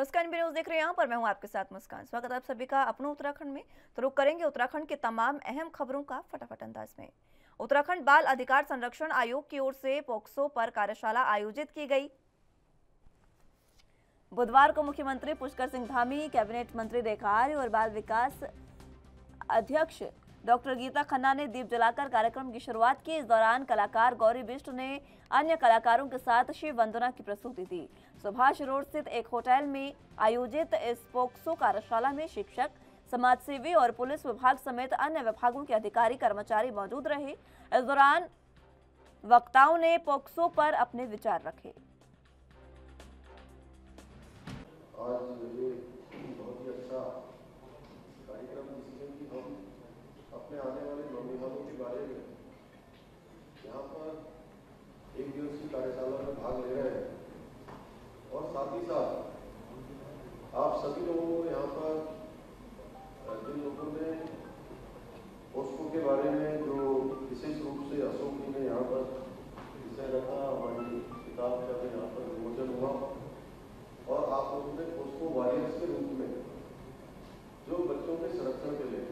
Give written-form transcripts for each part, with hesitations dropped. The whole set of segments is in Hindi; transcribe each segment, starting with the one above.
नमस्कार, एनबी न्यूज देख रहे हैं। यहाँ पर मैं हूँ आपके साथ मुस्कान। स्वागत है आप सभी का अपने उत्तराखंड में। तो रुक करेंगे उत्तराखंड के तमाम अहम खबरों का फटाफट अंदाज में। उत्तराखंड बाल अधिकार संरक्षण आयोग की ओर से पोक्सो पर कार्यशाला आयोजित की गई। बुधवार को मुख्यमंत्री पुष्कर सिंह धामी, कैबिनेट मंत्री रेखा आर्य और बाल विकास अध्यक्ष डॉक्टर गीता खन्ना ने दीप जलाकर कार्यक्रम की शुरुआत की। इस दौरान कलाकार गौरी बिष्ट ने अन्य कलाकारों के साथ शिव वंदना की प्रस्तुति दी। सुभाष रोड स्थित एक होटल में आयोजित इस पोक्सो कार्यशाला में शिक्षक, समाजसेवी और पुलिस विभाग समेत अन्य विभागों के अधिकारी कर्मचारी मौजूद रहे। इस दौरान वक्ताओं ने पोक्सो पर अपने विचार रखे। आज ये बहुत ही अच्छा कार्यक्रम जिसमें कि हम अपने आने वाले नौजवानों के बारे में यहाँ पर एक दिवसीय कार्यशाला में भाग ले रहे हैं और साथ ही साथ आप सभी लोगों को यहाँ पर जिन लोगों ने पोस्को के बारे में जो विशेष रूप से अशोक जी ने यहाँ पर विषय रखा, हमारी किताब का भी यहाँ पर विमोचन हुआ और आप लोगों ने पोस्को वॉरियर्स के रूप में जो बच्चों के संरक्षण के लिए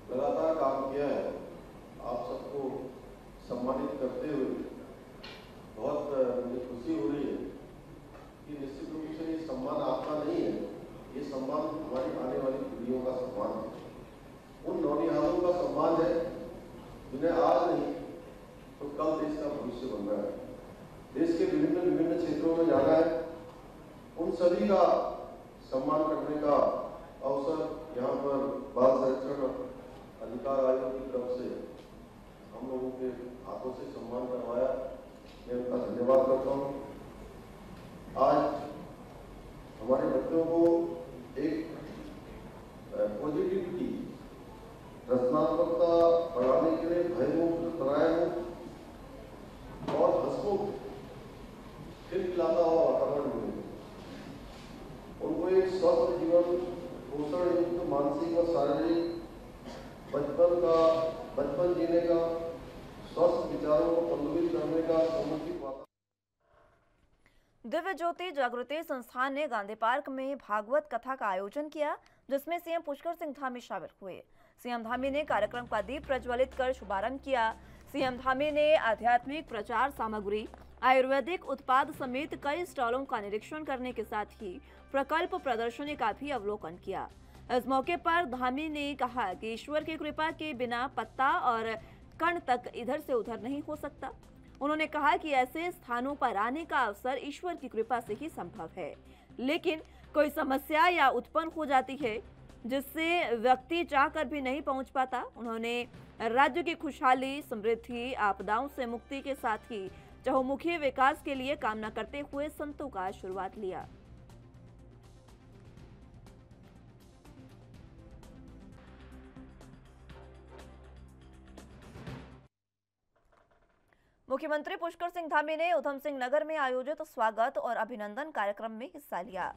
लगातार काम किया है, आप सबको सम्मानित करते हुए बहुत मुझे खुशी हो रही है कि निश्चित रूप से ये सम्मान आपका नहीं है, ये सम्मान हमारी आने वाली पीढ़ियों का सम्मान है, उन नौनिहालों का सम्मान है जिन्हें आज नहीं तो कल देश का भविष्य बन रहा है। देश के विभिन्न विभिन्न क्षेत्रों में जाना है, उन सभी का सम्मान करने का अवसर यहाँ पर बाल संरक्षण अधिकार आयोग की तरफ से हम लोगों के हाथों से सम्मान करवाया। मैं उनका धन्यवाद करता हूँ। आज हमारे बच्चों को एक पॉजिटिविटी, रचनात्मकता बढ़ाने के लिए भयमुक्त, तनावमुक्त और हंसमुक्त खिलखिलाता हुआ वातावरण मिले, उनको एक स्वस्थ जीवन, पोषण युक्त मानसिक और शारीरिक बचपन जीने का, स्वस्थ विचारों को पल्लवित करने का समुचित वातावरण। दिव्य ज्योति जागृति संस्थान ने गांधी पार्क में भागवत कथा का आयोजन किया, जिसमें सीएम पुष्कर सिंह धामी शामिल हुए। सीएम धामी ने कार्यक्रम का दीप प्रज्वलित कर शुभारंभ किया। सीएम धामी ने आध्यात्मिक प्रचार सामग्री, आयुर्वेदिक उत्पाद समेत कई स्टॉलों का निरीक्षण करने के साथ ही प्रकल्प प्रदर्शनी का भी अवलोकन किया। इस मौके पर धामी ने कहा कि ईश्वर की कृपा के बिना पत्ता और कण तक इधर से उधर नहीं हो सकता। उन्होंने कहा कि ऐसे स्थानों पर आने का अवसर ईश्वर की कृपा से ही संभव है, लेकिन कोई समस्या या उत्पन्न हो जाती है जिससे व्यक्ति चाहकर भी नहीं पहुंच पाता। उन्होंने राज्य की खुशहाली, समृद्धि, आपदाओं से मुक्ति के साथ ही चहुमुखी विकास के लिए कामना करते हुए संतों का आशीर्वाद लिया। मुख्यमंत्री पुष्कर सिंह धामी ने उधम सिंह नगर में आयोजित स्वागत और अभिनंदन कार्यक्रम में हिस्सा लिया।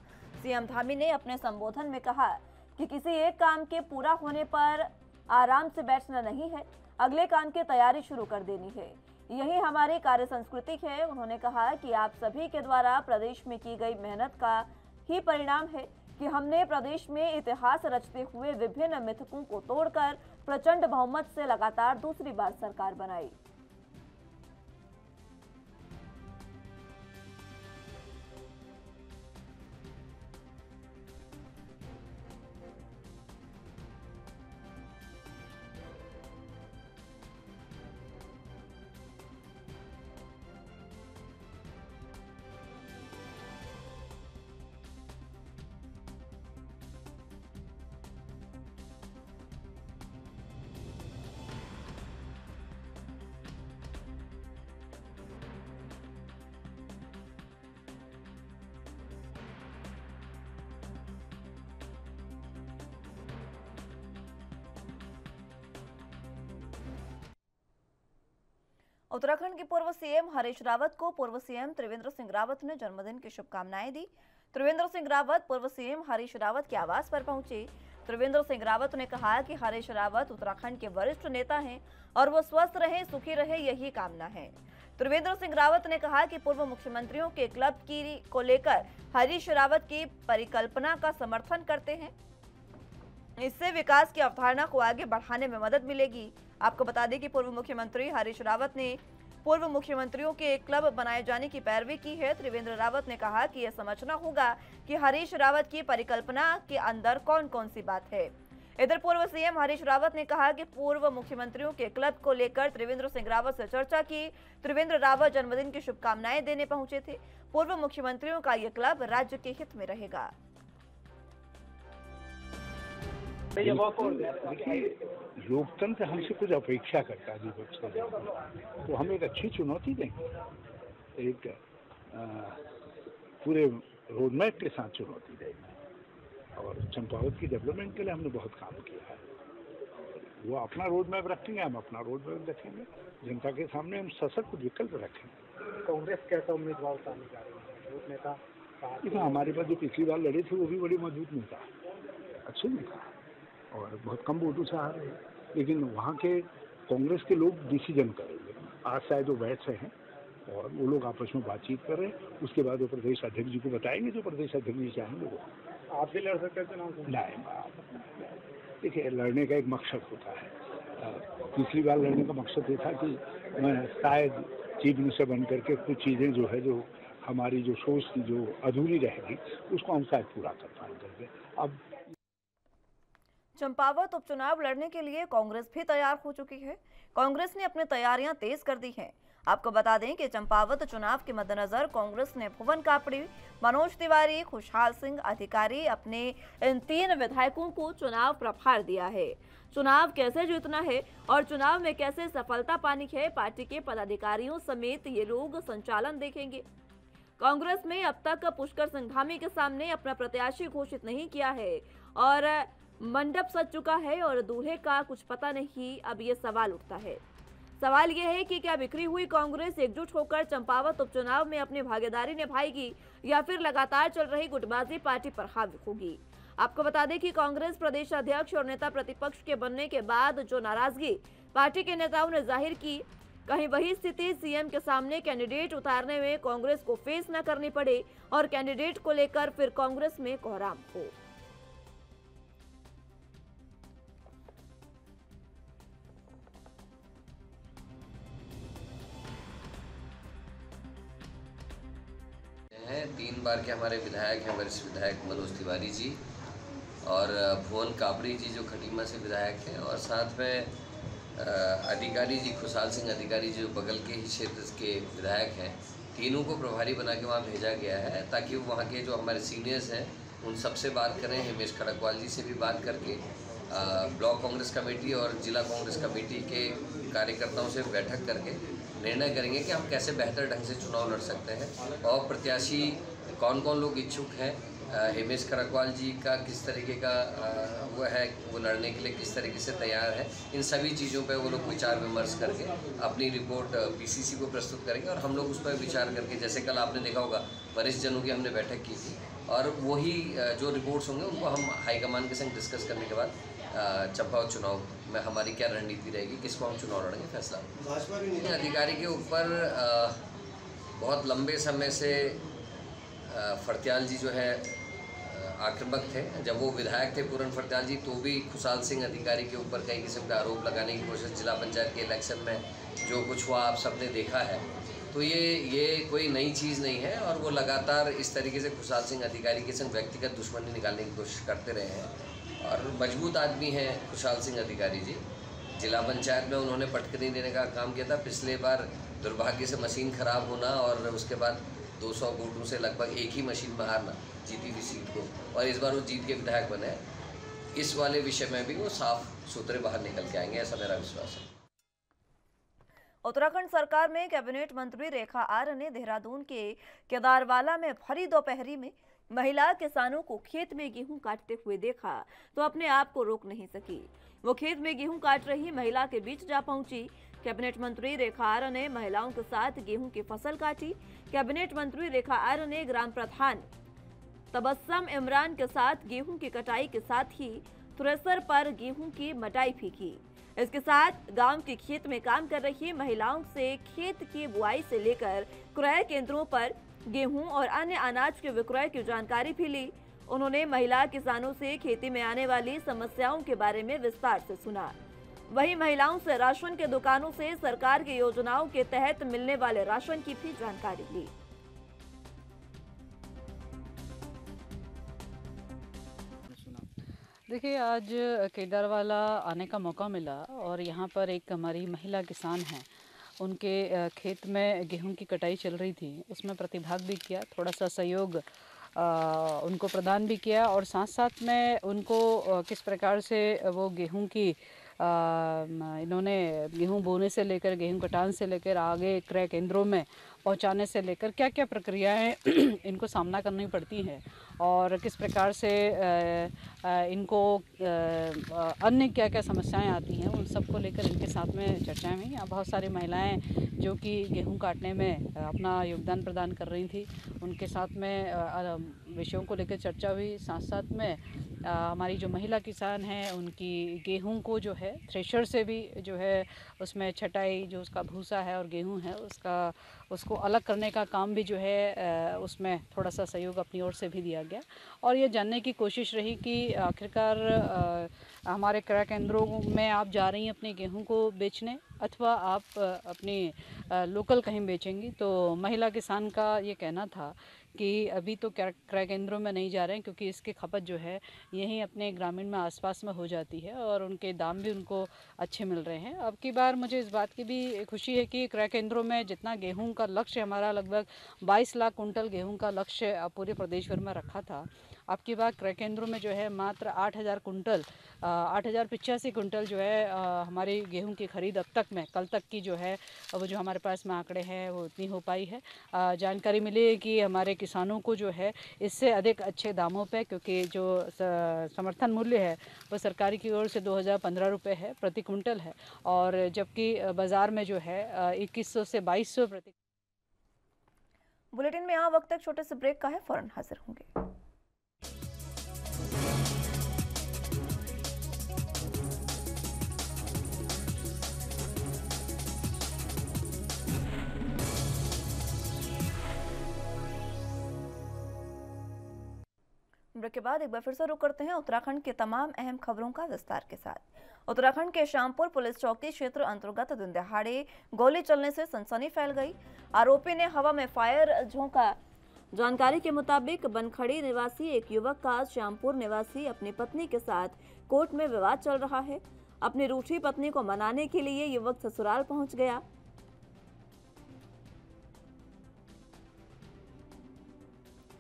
सीएम धामी ने अपने संबोधन में कहा कि किसी एक काम के पूरा होने पर आराम से बैठना नहीं है, अगले काम की तैयारी शुरू कर देनी है। यही हमारी कार्य संस्कृति है। उन्होंने कहा कि आप सभी के द्वारा प्रदेश में की गई मेहनत का ही परिणाम है कि हमने प्रदेश में इतिहास रचते हुए विभिन्न मिथकों को तोड़कर प्रचंड बहुमत से लगातार दूसरी बार सरकार बनाई। उत्तराखंड के पूर्व सीएम हरीश रावत को पूर्व सीएम त्रिवेंद्र सिंह रावत ने जन्मदिन की शुभकामनाएं दी। त्रिवेंद्र सिंह रावत पूर्व सीएम हरीश रावत के आवास पर पहुंचे। त्रिवेंद्र सिंह रावत ने कहा कि हरीश रावत उत्तराखंड के वरिष्ठ नेता हैं और वो स्वस्थ रहे, सुखी रहे, यही कामना है। त्रिवेंद्र सिंह रावत ने कहा कि पूर्व मुख्यमंत्रियों के क्लब को लेकर हरीश रावत की परिकल्पना का समर्थन करते हैं। इससे विकास की अवधारणा को आगे बढ़ाने में मदद मिलेगी। आपको बता दें कि पूर्व मुख्यमंत्री हरीश रावत ने पूर्व मुख्यमंत्रियों के एक क्लब बनाए जाने की पैरवी की है। त्रिवेंद्र रावत ने कहा कि यह समझना होगा कि हरीश रावत की परिकल्पना के अंदर कौन कौन सी बात है। इधर पूर्व सीएम हरीश रावत ने कहा कि पूर्व मुख्यमंत्रियों के क्लब को लेकर त्रिवेंद्र सिंह रावत से चर्चा की। त्रिवेंद्र रावत जन्मदिन की शुभकामनाएं देने पहुंचे थे। पूर्व मुख्यमंत्रियों का यह क्लब राज्य के हित में रहेगा। लोकतंत्र हमसे कुछ अपेक्षा करता है तो हम एक अच्छी चुनौती देंगे, एक पूरे रोडमैप के साथ चुनौती देंगे। और चंपावत की डेवलपमेंट के लिए हमने बहुत काम किया है। वो अपना रोडमैप रखेंगे, हम अपना रोडमैप रखेंगे। जनता के सामने हम सशक्त विकल्प रखेंगे। कांग्रेस कैसा उम्मीदवार उतारने जा रही है? मजबूत नेता देखो, हमारे पास जो पिछली बार लड़े थे वो भी बड़ी मजबूत नेता, अच्छे नेता और बहुत कम वोटों से आ रहे हैं। लेकिन वहाँ के कांग्रेस के लोग डिसीजन करेंगे। आज शायद वो बैठ रहे हैं और वो लोग आपस में बातचीत कर रहे हैं। उसके बाद वो प्रदेश अध्यक्ष जी को बताएंगे, जो प्रदेश अध्यक्ष जी चाहेंगे वो। आप भी लड़ सकते हैं चुनाव? नहीं, देखिए, लड़ने का एक मकसद होता है। पिछली बार लड़ने का मकसद ये था कि मैं शायद चीफ मिनिस्टर बन करके कुछ चीज़ें जो है, जो हमारी जो सोच थी जो अधूरी रहेगी, उसको हम शायद पूरा कर पाएंगे। अब चंपावत उपचुनाव लड़ने के लिए कांग्रेस भी तैयार हो चुकी है। कांग्रेस ने अपनी तैयारियां तेज कर दी हैं। आपको बता दें कि चंपावत चुनाव के मद्देनजर कांग्रेस ने भुवन कापड़ी, मनोज तिवारी, खुशहाल सिंह अधिकारी अपने इन 3 विधायकों को चुनाव प्रभार दिया है। चुनाव कैसे जीतना है और चुनाव में कैसे सफलता पानी है, पार्टी के पदाधिकारियों समेत ये लोग संचालन देखेंगे। कांग्रेस में अब तक पुष्कर सिंह धामी के सामने अपना प्रत्याशी घोषित नहीं किया है और मंडप सज चुका है और दूल्हे का कुछ पता नहीं। अब ये सवाल उठता है, सवाल यह है कि क्या बिखरी हुई कांग्रेस एकजुट होकर चंपावत उपचुनाव में अपनी भागीदारी निभाएगी या फिर लगातार चल रही गुटबाजी पार्टी पर हावी होगी। आपको बता दें कि कांग्रेस प्रदेश अध्यक्ष और नेता प्रतिपक्ष के बनने के बाद जो नाराजगी पार्टी के नेताओं ने जाहिर की, कहीं वही स्थिति सीएम के सामने कैंडिडेट उतारने में कांग्रेस को फेस न करनी पड़े और कैंडिडेट को लेकर फिर कांग्रेस में कोहराम हो। हैं 3 बार के हमारे विधायक हैं, वरिष्ठ विधायक मनोज तिवारी जी और भुवन कापड़ी जी जो खटीमा से विधायक हैं, और साथ में अधिकारी जी खुशहाल सिंह अधिकारी जी जो बगल के ही क्षेत्र के विधायक हैं। तीनों को प्रभारी बना के वहाँ भेजा गया है ताकि वहाँ के जो हमारे सीनियर्स हैं उन सबसे बात करें। हिमेश खड़कवाल जी से भी बात करके ब्लॉक कांग्रेस कमेटी और जिला कांग्रेस कमेटी के कार्यकर्ताओं से बैठक करके निर्णय करेंगे कि हम कैसे बेहतर ढंग से चुनाव लड़ सकते हैं और प्रत्याशी कौन कौन लोग इच्छुक हैं। हिमेश खड़कवाल जी का किस तरीके का वो है, वो लड़ने के लिए किस तरीके से तैयार है, इन सभी चीज़ों पे वो लोग विचार विमर्श करके अपनी रिपोर्ट पीसीसी को प्रस्तुत करेंगे और हम लोग उस पर विचार करके, जैसे कल आपने देखा होगा वरिष्ठ जनों की हमने बैठक की थी और वही जो रिपोर्ट्स होंगे उनको हम हाईकमान के संग डिस्कस करने के बाद चंपावत चुनाव में हमारी क्या रणनीति रहेगी, किसको हम चुनाव लड़ेंगे, फैसला। अधिकारी के ऊपर बहुत लंबे समय से फरत्याल जी जो है आक्रामक थे। जब वो विधायक थे पूरन फरत्याल जी, तो भी खुशहाल सिंह अधिकारी के ऊपर कई किस्म का आरोप लगाने की कोशिश, जिला पंचायत के इलेक्शन में जो कुछ हुआ आप सबने देखा है। तो ये कोई नई चीज़ नहीं है और वो लगातार इस तरीके से खुशहाल सिंह अधिकारी के संग व्यक्तिगत दुश्मनी निकालने की कोशिश करते रहे हैं और मजबूत आदमी हैं खुशहाल सिंह अधिकारी जी। जिला पंचायत में उन्होंने पटकनी देने का काम किया था। पिछले बार दुर्भाग्य से मशीन ख़राब होना और उसके बाद 200 वोटों से लगभग एक ही मशीन में हारना जीती हुई सीट को, और इस बार वो जीत के विधायक बने। इस वाले विषय में भी वो साफ सुथरे बाहर निकल के आएंगे, ऐसा मेरा विश्वास है। उत्तराखंड सरकार में कैबिनेट मंत्री रेखा आर्य ने देहरादून के केदारवाला में भरी दोपहरी में महिला किसानों को खेत में गेहूं काटते हुए देखा तो अपने आप को रोक नहीं सकी। वो खेत में गेहूं काट रही महिला के बीच जा पहुंची। कैबिनेट मंत्री रेखा आर्य ने महिलाओं के साथ गेहूं की फसल काटी। कैबिनेट मंत्री रेखा आर्य ने ग्राम प्रधान तबस्सम इमरान के साथ गेहूं की कटाई के साथ ही थ्रेसर पर गेहूं की मटाई भी की। इसके साथ गांव के खेत में काम कर रही महिलाओं से खेत की बुआई से लेकर क्रय केंद्रों पर गेहूं और अन्य अनाज के विक्रय की जानकारी भी ली। उन्होंने महिला किसानों से खेती में आने वाली समस्याओं के बारे में विस्तार से सुना। वहीं महिलाओं से राशन के दुकानों से सरकार की योजनाओं के तहत मिलने वाले राशन की भी जानकारी ली। देखिए, आज केदारवाला आने का मौका मिला और यहाँ पर एक हमारी महिला किसान हैं, उनके खेत में गेहूं की कटाई चल रही थी, उसमें प्रतिभाग भी किया, थोड़ा सा सहयोग उनको प्रदान भी किया और साथ साथ में उनको किस प्रकार से वो गेहूं की इन्होंने गेहूं बोने से लेकर गेहूं कटान से लेकर आगे क्रय केंद्रों में पहुंचाने से लेकर क्या क्या प्रक्रियाएं इनको सामना करनी पड़ती हैं और किस प्रकार से इनको अन्य क्या क्या समस्याएं आती हैं, उन सब को लेकर इनके साथ में चर्चाएं हुई। यहाँ बहुत सारी महिलाएं जो कि गेहूं काटने में अपना योगदान प्रदान कर रही थी, उनके साथ में विषयों को लेकर चर्चा हुई। साथ साथ में हमारी जो महिला किसान हैं उनकी गेहूं को जो है थ्रेशर से भी जो है उसमें छटाई, जो उसका भूसा है और गेहूं है उसको अलग करने का काम भी जो है उसमें थोड़ा सा सहयोग अपनी ओर से भी दिया गया और ये जानने की कोशिश रही कि आखिरकार हमारे क्रय केंद्रों में आप जा रही हैं अपने गेहूं को बेचने अथवा आप अपनी लोकल कहीं बेचेंगी। तो महिला किसान का ये कहना था कि अभी तो क्रय केंद्रों में नहीं जा रहे हैं क्योंकि इसकी खपत जो है यहीं अपने ग्रामीण में आसपास में हो जाती है और उनके दाम भी उनको अच्छे मिल रहे हैं। अब की बार मुझे इस बात की भी खुशी है कि क्रय केंद्रों में जितना गेहूं का लक्ष्य हमारा लगभग 22 लाख कुंटल गेहूं का लक्ष्य पूरे प्रदेश भर में रखा था, अब की बार क्रय केंद्रों में जो है मात्र 8,085 कुंटल जो है हमारी गेहूं की खरीद अब तक में कल तक की जो है वो जो हमारे पास में आंकड़े हैं वो उतनी हो पाई है। जानकारी मिली है कि हमारे किसानों को जो है इससे अधिक अच्छे दामों पे, क्योंकि जो समर्थन मूल्य है वो सरकारी की ओर से 2,015 रुपये है प्रति कुंटल है और जबकि बाज़ार में जो है 2100 से 2200 प्रति। बुलेटिन में यहाँ वक्त एक छोटे से ब्रेक का है, फौरन हाजिर होंगे। ब्रेक के बाद एक बार फिर से रुक करते हैं उत्तराखंड के तमाम अहम खबरों का विस्तार के साथ। उत्तराखंड के श्यामपुर पुलिस चौकी क्षेत्र अंतर्गत दिन दहाड़े गोली चलने से सनसनी फैल गई। आरोपी ने हवा में फायर झोंका। जानकारी के मुताबिक बनखड़ी निवासी एक युवक का श्यामपुर निवासी अपनी पत्नी के साथ कोर्ट में विवाद चल रहा है। अपनी रूठी पत्नी को मनाने के लिए युवक ससुराल पहुंच गया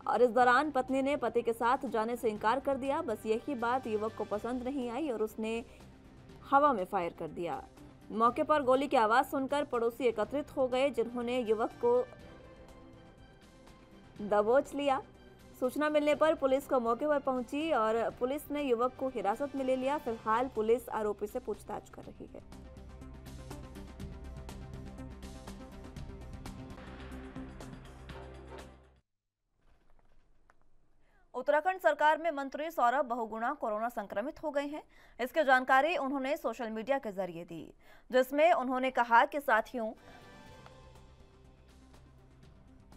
और इस दौरान पत्नी ने पति के साथ जाने से इनकार कर दिया। बस यही बात युवक को पसंद नहीं आई और उसने हवा में फायर कर दिया। मौके पर गोली की आवाज सुनकर पड़ोसी एकत्रित हो गए, जिन्होंने युवक को दबोच लिया। सूचना मिलने पर पुलिस को मौके पर पहुंची और पुलिस ने युवक को हिरासत में ले लिया। फिलहाल पुलिस आरोपी से पूछताछ कर रही है। उत्तराखंड सरकार में मंत्री सौरभ बहुगुणा कोरोना संक्रमित हो गए हैं। इसकी जानकारी उन्होंने सोशल मीडिया के जरिए दी, जिसमें उन्होंने कहा कि साथियों,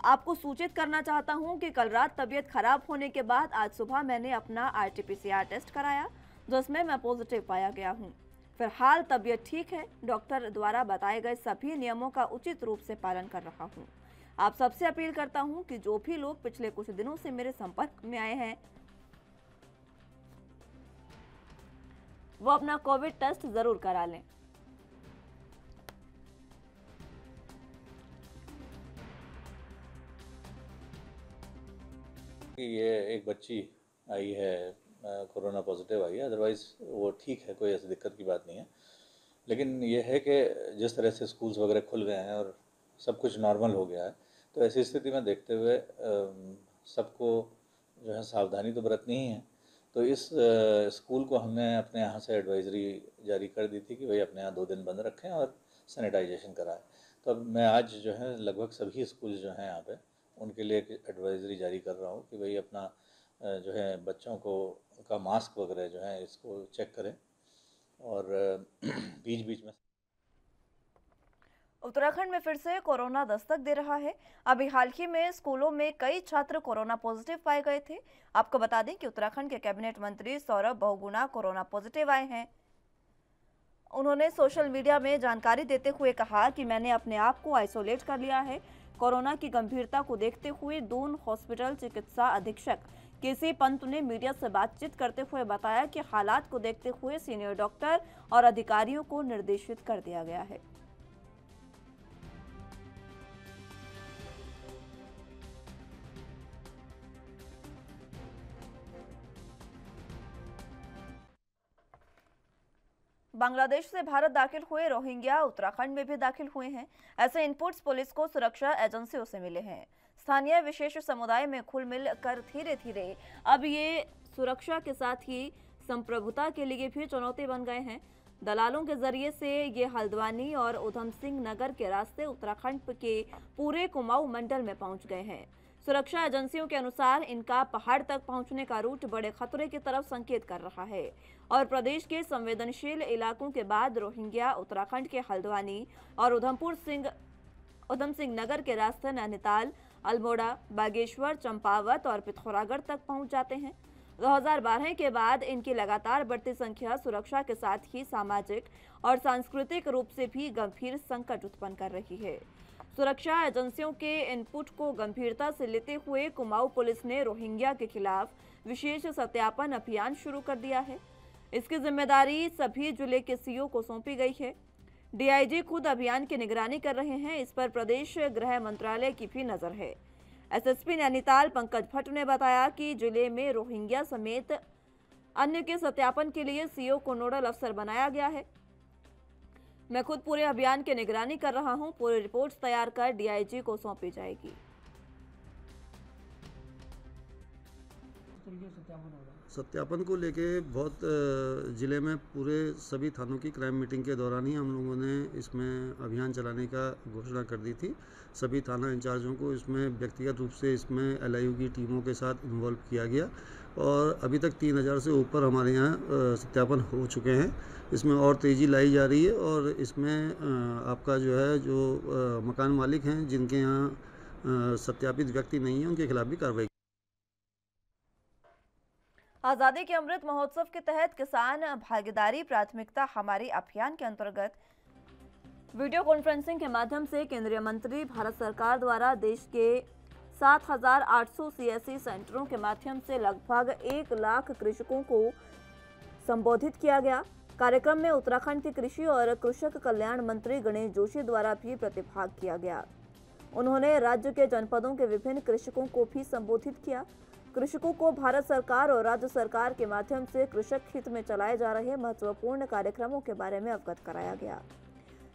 आपको सूचित करना चाहता हूं कि कल रात तबीयत खराब होने के बाद आज सुबह मैंने अपना RT-PCR टेस्ट कराया, जिसमें मैं पॉजिटिव पाया गया हूं। फिलहाल तबीयत ठीक है। डॉक्टर द्वारा बताए गए सभी नियमों का उचित रूप से पालन कर रहा हूं। आप सबसे अपील करता हूं कि जो भी लोग पिछले कुछ दिनों से मेरे संपर्क में आए हैं वो अपना कोविड टेस्ट जरूर करा लें। ये एक बच्ची आई है, कोरोना पॉजिटिव आई है, अदरवाइज़ वो ठीक है, कोई ऐसी दिक्कत की बात नहीं है। लेकिन ये है कि जिस तरह से स्कूल्स वगैरह खुल गए हैं और सब कुछ नॉर्मल हो गया है, तो ऐसी स्थिति में देखते हुए सबको जो है सावधानी तो बरतनी ही है। तो इस स्कूल को हमने अपने यहाँ से एडवाइज़री जारी कर दी थी कि भाई अपने यहाँ 2 दिन बंद रखें और सैनिटाइजेशन कराएं। तो अब मैं आज जो है लगभग सभी स्कूल जो हैं यहाँ पे उनके लिए एक एडवाइज़री जारी कर रहा हूँ कि भाई अपना जो है बच्चों को का मास्क वगैरह जो है इसको चेक करें और बीच बीच में उत्तराखंड में फिर से कोरोना दस्तक दे रहा है। अभी हाल ही में स्कूलों में कई छात्र कोरोना पॉजिटिव पाए गए थे। आपको बता दें कि उत्तराखंड के कैबिनेट मंत्री सौरभ बहुगुणा कोरोना पॉजिटिव आए हैं। उन्होंने सोशल मीडिया में जानकारी देते हुए कहा कि मैंने अपने आप को आइसोलेट कर लिया है। कोरोना की गंभीरता को देखते हुए दून हॉस्पिटल चिकित्सा अधीक्षक केसी पंत ने मीडिया से बातचीत करते हुए बताया कि हालात को देखते हुए सीनियर डॉक्टर और अधिकारियों को निर्देशित कर दिया गया है। बांग्लादेश से भारत दाखिल हुए रोहिंग्या उत्तराखंड में भी दाखिल हुए हैं। ऐसे इनपुट्स पुलिस को सुरक्षा एजेंसियों से मिले हैं। स्थानीय विशेष समुदाय में खुल मिल कर धीरे धीरे अब ये सुरक्षा के साथ ही संप्रभुता के लिए भी चुनौती बन गए हैं। दलालों के जरिए से ये हल्द्वानी और उधम सिंह नगर के रास्ते उत्तराखंड के पूरे कुमाऊं मंडल में पहुंच गए हैं। सुरक्षा एजेंसियों के अनुसार इनका पहाड़ तक पहुंचने का रूट बड़े खतरे की तरफ संकेत कर रहा है और प्रदेश के संवेदनशील इलाकों के बाद रोहिंग्या उत्तराखंड के हल्द्वानी और उधम सिंह नगर के रास्ते नैनीताल, अल्मोड़ा, बागेश्वर, चंपावत और पिथौरागढ़ तक पहुंच जाते हैं। 2012 के बाद इनकी लगातार बढ़ती संख्या सुरक्षा के साथ ही सामाजिक और सांस्कृतिक रूप से भी गंभीर संकट उत्पन्न कर रही है। सुरक्षा एजेंसियों के इनपुट को गंभीरता से लेते हुए कुमाऊं पुलिस ने रोहिंग्या के खिलाफ विशेष सत्यापन अभियान शुरू कर दिया है। इसकी जिम्मेदारी सभी जिले के सीओ को सौंपी गई है। डीआईजी खुद अभियान की निगरानी कर रहे हैं। इस पर प्रदेश गृह मंत्रालय की भी नजर है। एसएसपी नैनीताल पंकज भट्ट ने बताया कि जिले में रोहिंग्या समेत अन्य के सत्यापन के लिए सीओ को नोडल अफसर बनाया गया है। मैं खुद पूरे अभियान की निगरानी कर रहा हूं। पूरी रिपोर्ट्स तैयार कर डीआईजी को सौंपी जाएगी। सत्यापन को लेके बहुत ज़िले में पूरे सभी थानों की क्राइम मीटिंग के दौरान ही हम लोगों ने इसमें अभियान चलाने का घोषणा कर दी थी। सभी थाना इंचार्जों को इसमें व्यक्तिगत रूप से इसमें एलआईयू की टीमों के साथ इन्वॉल्व किया गया और अभी तक 3000 से ऊपर हमारे यहाँ सत्यापन हो चुके हैं। इसमें और तेज़ी लाई जा रही है और इसमें आपका जो है जो मकान मालिक हैं जिनके यहाँ सत्यापित व्यक्ति नहीं है उनके खिलाफ भी कार्रवाई। आज़ादी के अमृत महोत्सव के तहत किसान भागीदारी प्राथमिकता हमारी अभियान के अंतर्गत वीडियो कॉन्फ्रेंसिंग के माध्यम से केंद्रीय मंत्री भारत सरकार द्वारा देश के 7,800 सीएससी सेंटरों के माध्यम से लगभग 1 लाख कृषकों को संबोधित किया गया। कार्यक्रम में उत्तराखंड के कृषि और कृषक कल्याण मंत्री गणेश जोशी द्वारा भी प्रतिभाग किया गया। उन्होंने राज्य के जनपदों के विभिन्न कृषकों को भी संबोधित किया। कृषकों को भारत सरकार और राज्य सरकार के माध्यम से कृषक हित में चलाए जा रहे महत्वपूर्ण कार्यक्रमों के बारे में अवगत कराया गया।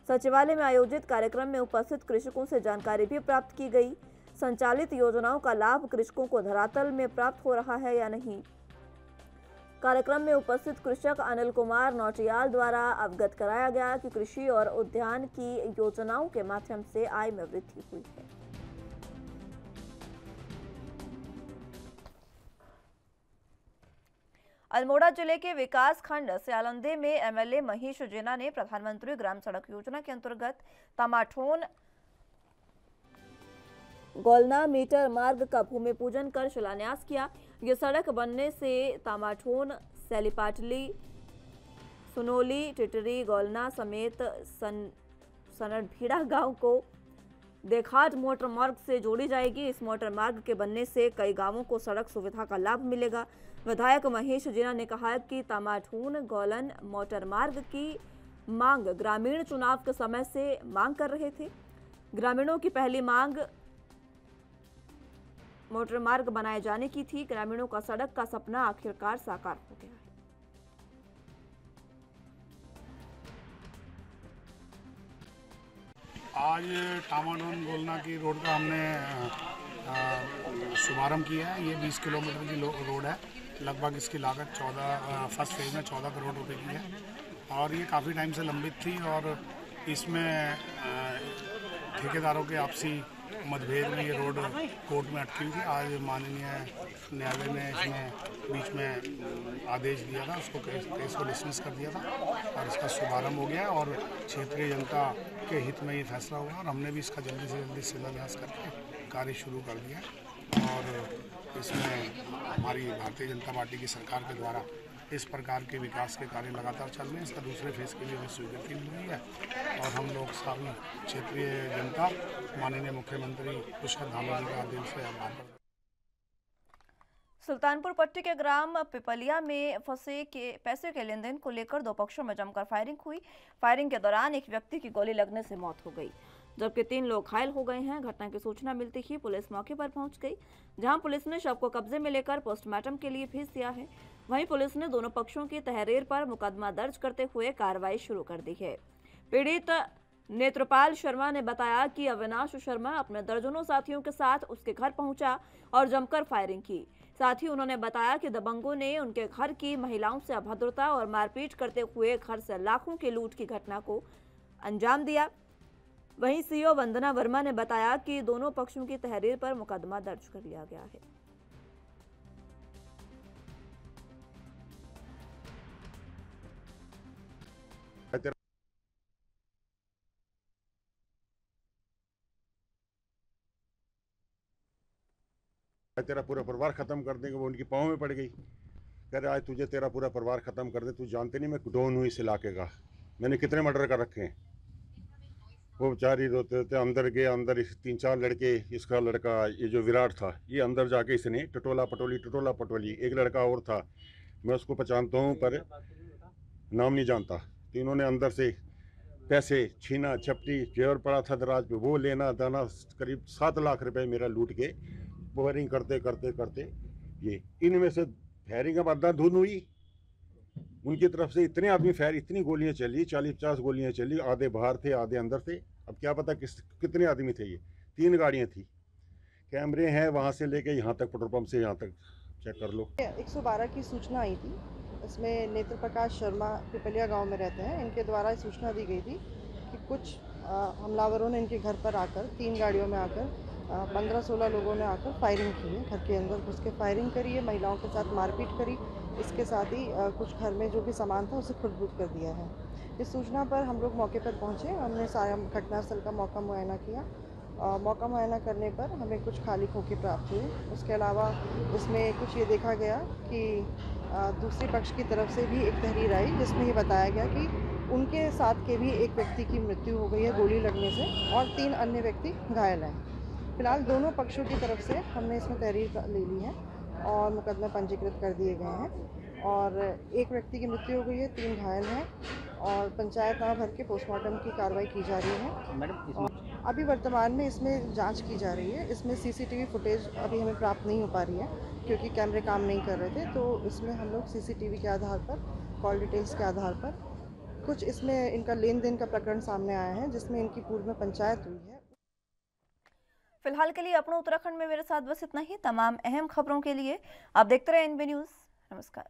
सचिवालय में आयोजित कार्यक्रम में उपस्थित कृषकों से जानकारी भी प्राप्त की गई। संचालित योजनाओं का लाभ कृषकों को धरातल में प्राप्त हो रहा है या नहीं। कार्यक्रम में उपस्थित कृषक अनिल कुमार नौटियाल द्वारा अवगत कराया गया कि कृषि और उद्यान की योजनाओं के माध्यम से आय में वृद्धि हुई है। अल्मोड़ा जिले के विकास खंड स्यालंदे में एमएलए महेश जेना ने प्रधानमंत्री ग्राम सड़क योजना के अंतर्गत तमाठोन गोलना मीटर मार्ग का भूमि पूजन कर शिलान्यास किया। ये सड़क बनने से तमाठोन, सैलीपाटली, सुनोली, टिटरी, गोलना समेत सनडभीड़ा गांव को देखाट मोटर मार्ग से जोड़ी जाएगी। इस मोटर मार्ग के बनने से कई गांवों को सड़क सुविधा का लाभ मिलेगा। विधायक महेश जेना ने कहा कि तमाठून गोलन मोटर मार्ग की मांग ग्रामीण चुनाव के समय से मांग कर रहे थे। ग्रामीणों की पहली मांग मोटर मार्ग बनाए जाने की थी। ग्रामीणों का सड़क का सपना आखिरकार साकार हो गया है। आज टामाडोन गोलना की रोड का हमने शुभारंभ किया है। ये 20 किलोमीटर की रोड है। लगभग इसकी लागत फर्स्ट फेज में 14 करोड़ रुपए की है और ये काफ़ी टाइम से लंबित थी और इसमें ठेकेदारों के आपसी मतभेद में ये रोड कोर्ट में अटकी हुई थी। आज माननीय न्यायालय ने इसमें बीच में आदेश दिया था, उसको केस को डिसमिस कर दिया था और इसका शुभारंभ हो गया और क्षेत्रीय जनता के हित में ये फैसला हुआ और हमने भी इसका जल्दी से जल्दी शिलान्यास करके कार्य शुरू कर दिया और इसमें हमारी भारतीय जनता पार्टी की सरकार के द्वारा इस प्रकार के विकास के कार्य लगातार चल रहे हैं। इसका दूसरे फेज के लिए हमें स्वीकृति मिल रही है और हम लोग सभी क्षेत्रीय जनता माननीय मुख्यमंत्री पुष्कर धामी जी का दिल से आभार करते हैं। सुल्तानपुर पट्टी के ग्राम पिपलिया में फंसे के पैसे के लेन देन को लेकर दो पक्षों में जमकर फायरिंग हुई। फायरिंग के दौरान एक व्यक्ति की गोली लगने से मौत हो गई, जबकि 3 लोग घायल हो गए हैं। घटना की सूचना मिलते ही पुलिस मौके पर पहुंच गई, जहां पुलिस ने शव को कब्जे में लेकर पोस्टमार्टम के लिए भेज दिया है। वहीं पुलिस ने दोनों पक्षों की तहरीर पर मुकदमा दर्ज करते हुए कार्रवाई शुरू कर दी है। पीड़ित नेत्रपाल शर्मा ने बताया कि अविनाश शर्मा अपने दर्जनों साथियों के साथ उसके घर पहुंचा और जमकर फायरिंग की। साथ ही उन्होंने बताया कि दबंगों ने उनके घर की महिलाओं से अभद्रता और मारपीट करते हुए घर से लाखों की लूट की घटना को अंजाम दिया। वहीं सीओ वंदना वर्मा ने बताया कि दोनों पक्षों की तहरीर पर मुकदमा दर्ज कर लिया गया है। तेरा पूरा परिवार खत्म कर देंगे, वो उनकी पाँव में पड़ गई। कह रहे आज तुझे तेरा पूरा परिवार खत्म कर दे, तू जानते नहीं मैं डॉन हूँ इस इलाके का, मैंने कितने मर्डर कर रखे हैं। वो बेचारी रोते रोते अंदर गए, अंदर 3-4 लड़के, इसका लड़का ये जो विराट था ये अंदर जाके इसने टटोला पटोली, एक लड़का और था मैं उसको पहचानता हूँ पर नाम नहीं जानता। तो इन्होंने अंदर से पैसे छीना झपटी, जेवर पड़ा था दराज पे वो लेना दाना, करीब 7 लाख रुपए मेरा लूट के फायरिंग करते करते करते ये इनमें से फायरिंग का अंधाधुंध हुई। उनकी तरफ से इतने आदमी फायर, इतनी गोलियां चली, 40-50 गोलियां चली, आधे बाहर थे आधे अंदर थे। अब क्या पता कितने आदमी थे। ये 3 गाड़ियां थी, कैमरे हैं वहां से लेके यहाँ तक, पेट्रोल पंप से यहाँ तक चेक कर लो। 112 की सूचना आई थी, इसमें नेत्र प्रकाश शर्मा पिपलिया गांव में रहते हैं। इनके द्वारा सूचना दी गई थी कि कुछ हमलावरों ने इनके घर पर आकर 3 गाड़ियों में आकर 15-16 लोगों ने आकर फायरिंग की है। घर के अंदर घुस के फायरिंग करी है, महिलाओं के साथ मारपीट करी। इसके साथ ही कुछ घर में जो भी सामान था उसे खुरद-बुरद कर दिया है। इस सूचना पर हम लोग मौके पर पहुंचे, हमने सारा घटनास्थल का मौका मुआयना किया। मौका मुआयना करने पर हमें कुछ खाली खोखे प्राप्त हुए। उसके अलावा इसमें कुछ ये देखा गया कि दूसरे पक्ष की तरफ से भी एक तहरीर आई जिसमें ये बताया गया कि उनके साथ के भी एक व्यक्ति की मृत्यु हो गई है गोली लगने से और 3 अन्य व्यक्ति घायल हैं। फिलहाल दोनों पक्षों की तरफ से हमने इसमें तहरीर ले ली है और मुकदमे पंजीकृत कर दिए गए हैं और एक व्यक्ति की मृत्यु हो गई है, 3 घायल हैं और पंचायत नाम भर के पोस्टमार्टम की कार्रवाई की जा रही है। और अभी वर्तमान में इसमें जांच की जा रही है। इसमें सीसीटीवी फुटेज अभी हमें प्राप्त नहीं हो पा रही है क्योंकि कैमरे काम नहीं कर रहे थे, तो इसमें हम लोग सीसीटीवी के आधार पर, कॉल डिटेल्स के आधार पर कुछ इसमें इनका लेन देन का प्रकरण सामने आया है जिसमें इनकी पूर्व में पंचायत हुई है। फिलहाल के लिए अपना उत्तराखंड में मेरे साथ बस इतना ही। तमाम अहम खबरों के लिए आप देखते रहे एनबी न्यूज़। नमस्कार।